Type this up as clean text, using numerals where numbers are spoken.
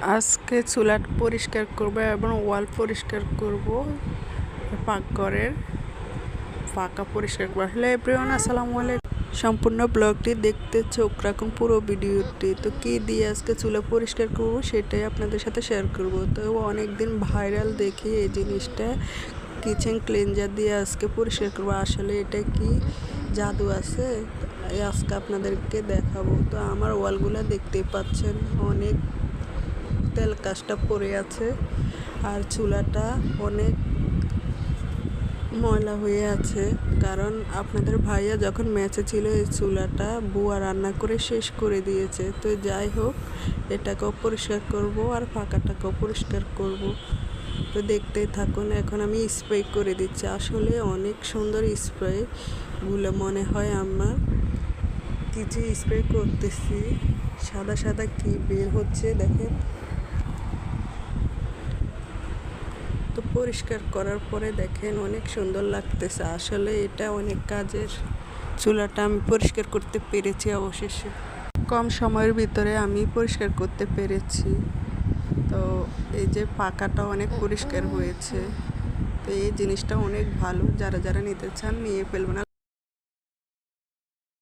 আজকে চুলা পরিষ্কার করব এবং ওয়াল পরিষ্কার করব, পাকঘরের ফাঁকা পরিষ্কার করব। হ্যালো এভরিওয়ান, আসসালামু আলাইকুম। সম্পূর্ণ ব্লগটি দেখতে চোখ রাখুন পুরো ভিডিওটি। তো কী দিয়ে আজকে চুলা পরিষ্কার করব সেটাই আপনাদের সাথে শেয়ার করব। তো অনেক দিন ভাইরাল দেখি এই জিনিসটা, কিচেন ক্লিনজার দিয়ে আজকে পরিষ্কার করব। আসলে এটা কি জাদু আছে, আজকে আপনাদেরকে দেখাবো। তো আমার ওয়ালগুলো দেখতেই পাচ্ছেন, অনেক তেল কাজটা পড়ে আছে আর চুলাটা অনেক ময়লা হয়ে আছে, কারণ আপনাদের ভাইয়া যখন ম্যাচে ছিল এই চুলাটা বুয়া রান্না করে শেষ করে দিয়েছে। তো যাই হোক, এটাকেও পরিষ্কার করব আর ফাঁকাটাকেও পরিষ্কার করব। তো দেখতেই থাকুন। এখন আমি স্প্রে করে দিচ্ছি, আসলে অনেক সুন্দর স্প্রেগুলো মনে হয় আমার। কিছু স্প্রে করতেছি, সাদা সাদা কি বের হচ্ছে দেখেন। তো পরিষ্কার করার পরে দেখেন অনেক সুন্দর লাগতেছে। আসলে এটা অনেক কাজের। চুলাটা আমি পরিষ্কার করতে পেরেছি অবশেষে, কম সময়ের ভিতরে আমি পরিষ্কার করতে পেরেছি। তো এই যে পাকাটা অনেক পরিষ্কার হয়েছে। তো এই জিনিসটা অনেক ভালো, যারা যারা নিতে চান নিয়ে ফেলবেন।